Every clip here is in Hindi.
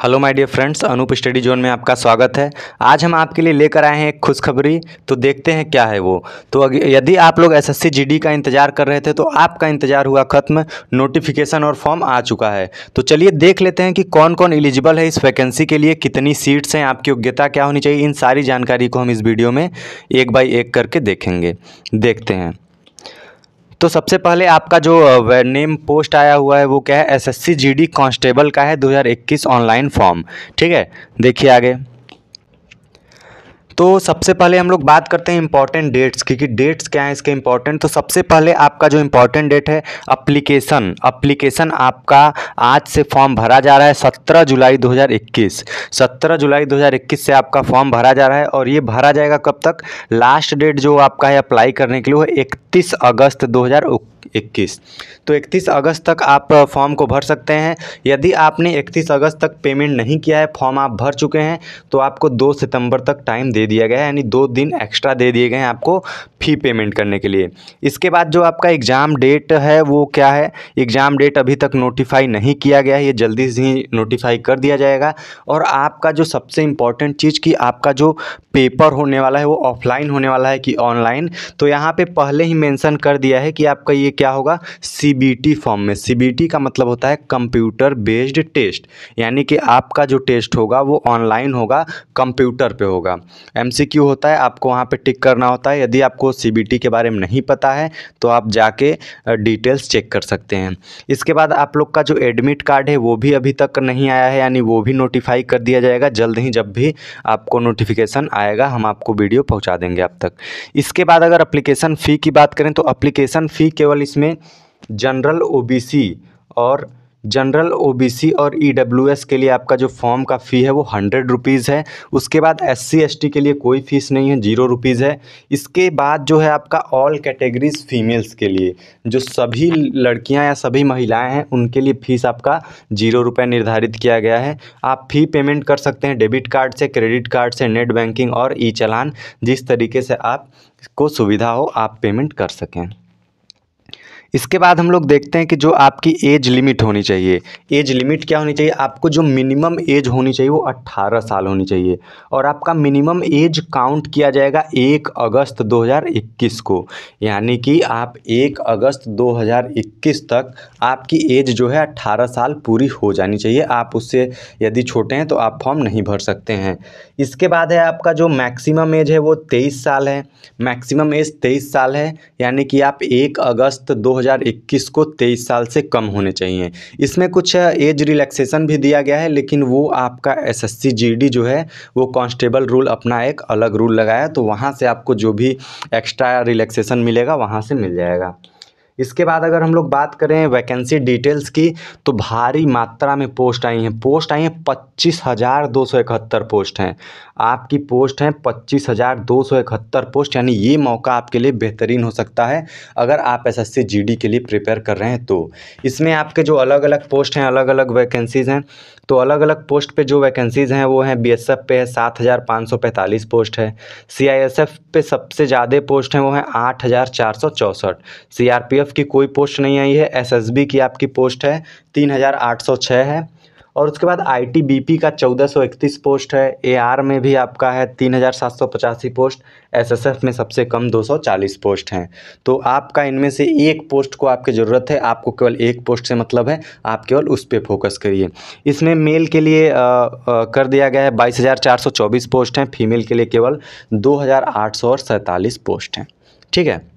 Hello my dear friends, Anoop study zone में आपका स्वागत है। आज हम आपके लिए लेकर आए हैं एक खुशखबरी। तो देखते हैं क्या है वो। तो यदि आप लोग एसएससी जीडी का इंतज़ार कर रहे थे तो आपका इंतज़ार हुआ ख़त्म। नोटिफिकेशन और फॉर्म आ चुका है। तो चलिए देख लेते हैं कि कौन कौन एलिजिबल है इस वैकेंसी के लिए, कितनी सीट्स हैं, आपकी योग्यता क्या होनी चाहिए। इन सारी जानकारी को हम इस वीडियो में एक बाय एक करके देखेंगे। देखते हैं। तो सबसे पहले आपका जो नेम पोस्ट आया हुआ है वो क्या है, एसएससी जीडी कांस्टेबल का है 2021 ऑनलाइन फॉर्म। ठीक है, देखिए आगे। तो सबसे पहले हम लोग बात करते हैं इंपॉर्टेंट डेट्स की कि डेट्स क्या है इसके इंपॉर्टेंट। तो सबसे पहले आपका जो इंपॉर्टेंट डेट है अप्लीकेशन आपका आज से फॉर्म भरा जा रहा है 17 जुलाई 2021। 17 जुलाई 2021 से आपका फॉर्म भरा जा रहा है और ये भरा जाएगा कब तक। लास्ट डेट जो आपका है अप्लाई करने के लिए वो 31 अगस्त 2021। तो 31 अगस्त तक आप फॉर्म को भर सकते हैं। यदि आपने 31 अगस्त तक पेमेंट नहीं किया है, फॉर्म आप भर चुके हैं, तो आपको 2 सितंबर तक टाइम दे दिया गया है, यानी 2 दिन एक्स्ट्रा दे दिए गए हैं आपको फ़ी पेमेंट करने के लिए। इसके बाद जो आपका एग्ज़ाम डेट है वो क्या है, एग्ज़ाम डेट अभी तक नोटिफाई नहीं किया गया है, ये जल्दी से ही नोटिफाई कर दिया जाएगा। और आपका जो सबसे इम्पॉर्टेंट चीज़ कि आपका जो पेपर होने वाला है वो ऑफलाइन होने वाला है कि ऑनलाइन। तो यहाँ पे पहले ही मेंशन कर दिया है कि आपका ये क्या होगा, सीबीटी फॉर्म में। सीबीटी का मतलब होता है कंप्यूटर बेस्ड टेस्ट, यानी कि आपका जो टेस्ट होगा वो ऑनलाइन होगा, कंप्यूटर पे होगा। एमसीक्यू होता है, आपको वहाँ पे टिक करना होता है। यदि आपको सीबीटी के बारे में नहीं पता है तो आप जाके डिटेल्स चेक कर सकते हैं। इसके बाद आप लोग का जो एडमिट कार्ड है वो भी अभी तक नहीं आया है, यानी वो भी नोटिफाई कर दिया जाएगा जल्द ही। जब भी आपको नोटिफिकेशन आएगा हम आपको वीडियो पहुंचा देंगे आप तक। इसके बाद अगर एप्लीकेशन फ़ी की बात करें तो एप्लीकेशन फ़ी केवल इसमें जनरल ओबीसी और ईडब्ल्यूएस के लिए आपका जो फॉर्म का फ़ी है वो 100 रुपीज़ है। उसके बाद एससी एसटी के लिए कोई फ़ीस नहीं है, 0 रुपीज़ है। इसके बाद जो है आपका ऑल कैटेगरीज फीमेल्स के लिए, जो सभी लड़कियां या सभी महिलाएं हैं उनके लिए फ़ीस आपका 0 रुपये निर्धारित किया गया है। आप फ़ी पेमेंट कर सकते हैं डेबिट कार्ड से, क्रेडिट कार्ड से, नेट बैंकिंग और ई चालान, जिस तरीके से आपको सुविधा हो आप पेमेंट कर सकें। इसके बाद हम लोग देखते हैं कि जो आपकी एज लिमिट होनी चाहिए। एज लिमिट क्या होनी चाहिए, आपको जो मिनिमम एज होनी चाहिए वो 18 साल होनी चाहिए। और आपका मिनिमम एज काउंट किया जाएगा 1 अगस्त 2021 को, यानी कि आप 1 अगस्त 2021 तक आपकी एज जो है 18 साल पूरी हो जानी चाहिए। आप उससे यदि छोटे हैं तो आप फॉर्म नहीं भर सकते हैं। इसके बाद है आपका जो मैक्सिमम एज है वो 23 साल है। मैक्सिमम एज 23 साल है, यानी कि आप 1 अगस्त 2021 को 23 साल से कम होने चाहिए। इसमें कुछ एज रिलैक्सेशन भी दिया गया है, लेकिन वो आपका एसएससी जीडी जो है वो कांस्टेबल रूल अपना एक अलग रूल लगाया, तो वहाँ से आपको जो भी एक्स्ट्रा रिलैक्सेशन मिलेगा वहाँ से मिल जाएगा। इसके बाद अगर हम लोग बात करें वैकेंसी डिटेल्स की, तो भारी मात्रा में पोस्ट आई हैं। 25,271 पोस्ट हैं। आपकी पोस्ट हैं 25,271 पोस्ट, यानी ये मौका आपके लिए बेहतरीन हो सकता है अगर आप एसएससी जीडी के लिए प्रिपेयर कर रहे हैं तो। इसमें आपके जो अलग अलग पोस्ट हैं, अलग अलग वैकेंसीज़ हैं। तो अलग अलग पोस्ट पे जो वैकेंसीज़ हैं वो हैं, बीएसएफ पे है 7,545 पोस्ट है। सीआईएसएफ पे सबसे ज़्यादा पोस्ट हैं, वो हैं 8,464। सीआरपीएफ की कोई पोस्ट नहीं आई है। एसएसबी की आपकी पोस्ट है 3,806 है। और उसके बाद आईटीबीपी का 1,431 पोस्ट है। एआर में भी आपका है 3,785 पोस्ट। एसएसएफ में सबसे कम 240 पोस्ट हैं। तो आपका इनमें से एक पोस्ट को आपकी ज़रूरत है, आपको केवल एक पोस्ट से मतलब है, आप केवल उस पर फोकस करिए। इसमें मेल के लिए कर दिया गया है 22,424 पोस्ट हैं। फीमेल के लिए केवल 2,847 पोस्ट हैं। ठीक है।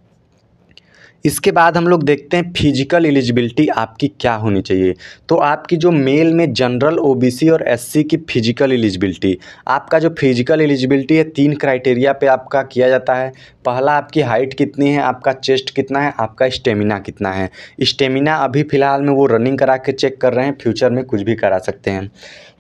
इसके बाद हम लोग देखते हैं फिजिकल एलिजिबिलिटी आपकी क्या होनी चाहिए। तो आपकी जो मेल में जनरल ओबीसी और एससी की फिजिकल एलिजिबिलिटी, आपका जो फिजिकल एलिजिबिलिटी है 3 क्राइटेरिया पे आपका किया जाता है। पहला, आपकी हाइट कितनी है, आपका चेस्ट कितना है, आपका स्टेमिना कितना है। स्टेमिना अभी फ़िलहाल में वो रनिंग करा के चेक कर रहे हैं, फ्यूचर में कुछ भी करा सकते हैं।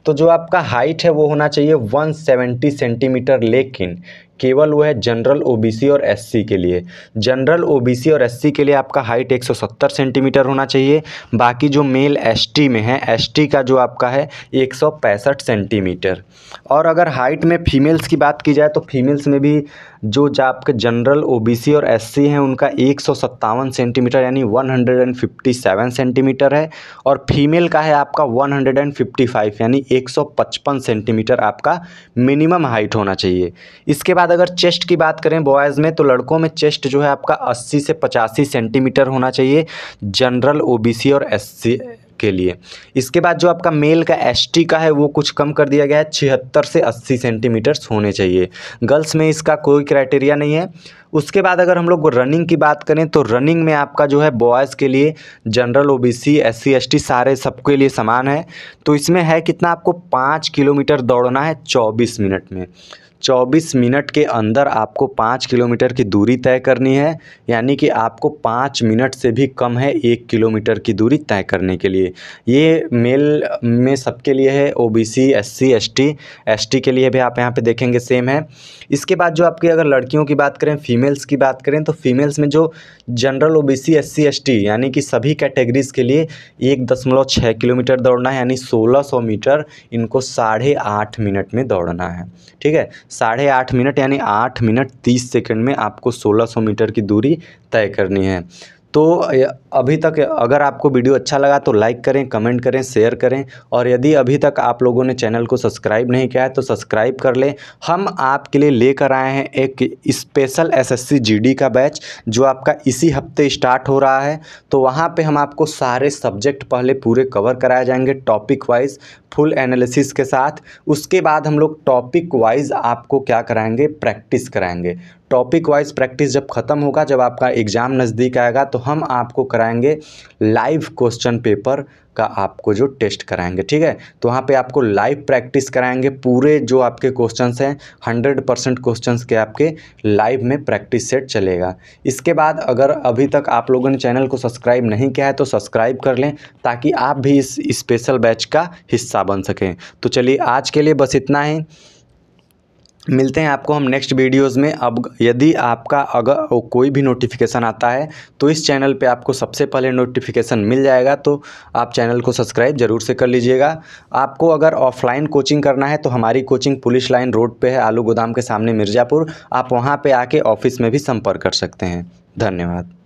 तो जो आपका हाइट है वो होना चाहिए 170 सेंटीमीटर, लेकिन केवल वो है जनरल ओबीसी और एससी के लिए। जनरल ओबीसी और एससी के लिए आपका हाइट 170 सेंटीमीटर होना चाहिए। बाकी जो मेल एसटी में है, एसटी का जो आपका है 165 सेंटीमीटर। और अगर हाइट में फीमेल्स की बात की जाए तो फीमेल्स में भी जो आपके जनरल ओबीसी और एससी हैं उनका 157 सेंटीमीटर यानी 157 सेंटीमीटर है, और फीमेल का है आपका 155 यानी 155 सेंटीमीटर आपका मिनिमम हाइट होना चाहिए। इसके बाद अगर चेस्ट की बात करें बॉयज़ में, तो लड़कों में चेस्ट जो है आपका 80 से 85 सेंटीमीटर होना चाहिए जनरल ओबीसी और एससी के लिए। इसके बाद जो आपका मेल का एसटी का है वो कुछ कम कर दिया गया है, 76 से 80 सेंटीमीटर्स होने चाहिए। गर्ल्स में इसका कोई क्राइटेरिया नहीं है। उसके बाद अगर हम लोग रनिंग की बात करें तो रनिंग में आपका जो है बॉयज़ के लिए जनरल ओबीसी एससी एसटी सारे सबके लिए समान है। तो इसमें है कितना, आपको 5 किलोमीटर दौड़ना है 24 मिनट में। 24 मिनट के अंदर आपको 5 किलोमीटर की दूरी तय करनी है, यानी कि आपको 5 मिनट से भी कम है 1 किलोमीटर की दूरी तय करने के लिए। ये मेल में सबके लिए है, ओबीसी एससी एसटी के लिए भी आप यहाँ पे देखेंगे सेम है। इसके बाद जो आपकी अगर लड़कियों की बात करें, फीमेल्स की बात करें, तो फीमेल्स में जो जनरल ओबीसी एससी एसटी यानी कि सभी कैटेगरीज़ के लिए 1.6 किलोमीटर दौड़ना है, यानी 1600 मीटर इनको 8.5 मिनट में दौड़ना है। ठीक है, 8.5 मिनट यानी 8 मिनट 30 सेकंड में आपको 1600 मीटर की दूरी तय करनी है। तो अभी तक अगर आपको वीडियो अच्छा लगा तो लाइक करें, कमेंट करें, शेयर करें, और यदि अभी तक आप लोगों ने चैनल को सब्सक्राइब नहीं किया है तो सब्सक्राइब कर लें। हम आपके लिए लेकर आए हैं एक स्पेशल एसएससी जीडी का बैच जो आपका इसी हफ्ते स्टार्ट हो रहा है। तो वहाँ पे हम आपको सारे सब्जेक्ट पहले पूरे कवर कराए जाएंगे टॉपिक वाइज फुल एनालिसिस के साथ। उसके बाद हम लोग टॉपिक वाइज आपको क्या कराएंगे, प्रैक्टिस कराएंगे। टॉपिक वाइज प्रैक्टिस जब ख़त्म होगा, जब आपका एग्ज़ाम नज़दीक आएगा, तो हम आपको कराएंगे लाइव क्वेश्चन पेपर का आपको जो टेस्ट कराएंगे। ठीक है, तो वहाँ पे आपको लाइव प्रैक्टिस कराएंगे। पूरे जो आपके क्वेश्चंस हैं 100% क्वेश्चंस के आपके लाइव में प्रैक्टिस सेट चलेगा। इसके बाद अगर अभी तक आप लोगों ने चैनल को सब्सक्राइब नहीं किया है तो सब्सक्राइब कर लें, ताकि आप भी इस स्पेशल बैच का हिस्सा बन सकें। तो चलिए आज के लिए बस इतना ही, मिलते हैं आपको हम नेक्स्ट वीडियोज़ में। अब यदि आपका अगर कोई भी नोटिफिकेशन आता है तो इस चैनल पे आपको सबसे पहले नोटिफिकेशन मिल जाएगा, तो आप चैनल को सब्सक्राइब ज़रूर से कर लीजिएगा। आपको अगर ऑफलाइन कोचिंग करना है तो हमारी कोचिंग पुलिस लाइन रोड पे है, आलू गोदाम के सामने मिर्ज़ापुर। आप वहाँ पे आके ऑफिस में भी संपर्क कर सकते हैं। धन्यवाद।